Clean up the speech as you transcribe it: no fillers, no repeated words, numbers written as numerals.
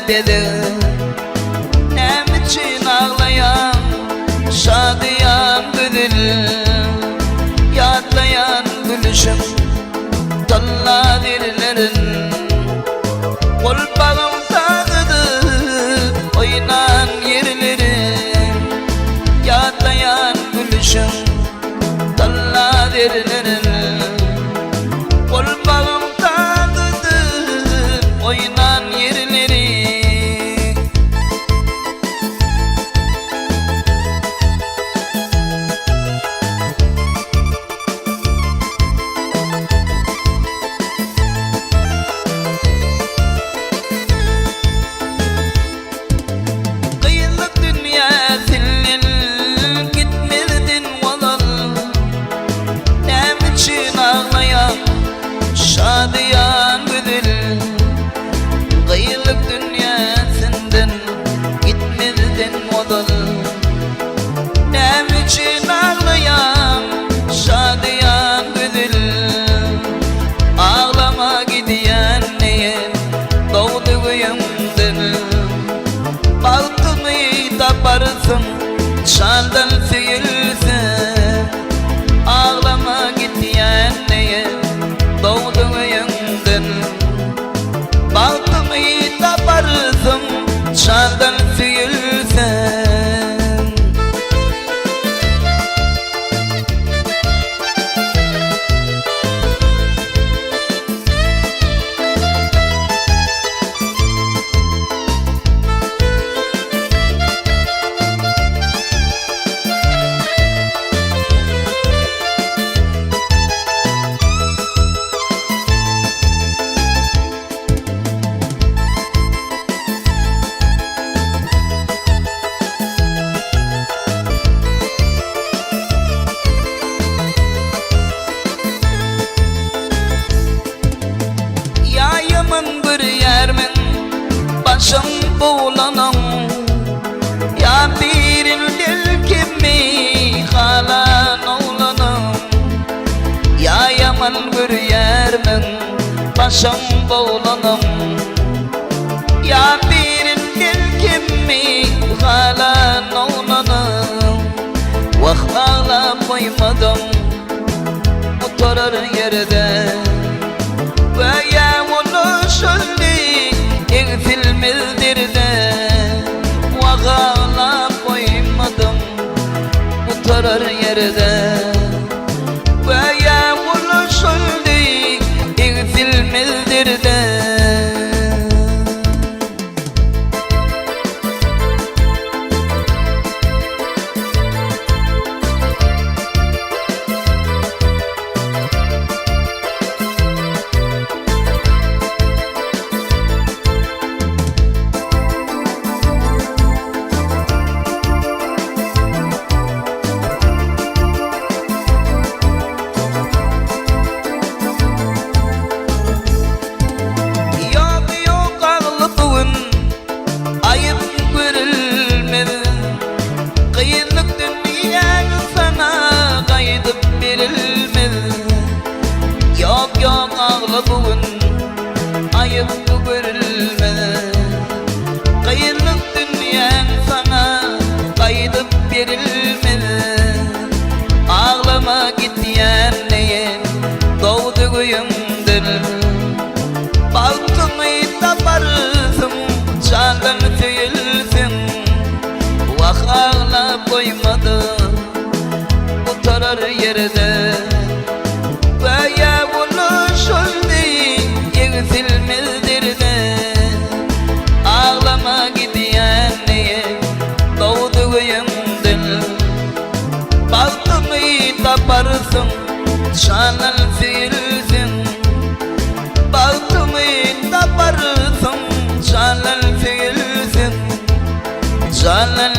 bedim. Nem için ağlayan şadiyan güdül, yadlayan gülüşüm talladirlerin. Kolpağım tağıdı oynan yerlerin, yadlayan gülüşüm talladirlerin. Kolpağım tağıdı oynan yerlerin. Şadiyan güdül, kıyılık dünyasından gitmedin modal. Nem için ağlayan şadiyan güdül, ağlama gidiyen neye doğdu kıyımdın. Baktını taparsın şaldan seyilsin, ağlama gidiyen neye doğdu kıyımdın. Baktını taparsın şaldan seyilsin. Bir yermin başım bulanam, ya biril dil kimi halan oğlanım. Ya yaman bir yermin başım bulanam, ya biril dil kimi halan oğlanım. Vah ağlam koymadım oturur yerde, ve ya onu şöyle eksilmezdir de. Vah ağlam koymadım oturur yerde, ve ya onu şöyle eksilmezdir de. Yok ağla bugün ayıp bu görülmez. Kıyılık dünyan sana kaydıp verilmez. Ağlama gitmeyen neye doğdu kıyımdır. Baktını taparsın candan tüyülsün. Vah ağla koymadı oturur yerde, ve ya bunu şöyle eksilmezdir de. Ağlama gidiyen neye doğdu kıyımdın. Baktını taparsın şanan seyilsin. Baktını taparsın şanan seyilsin. Şanan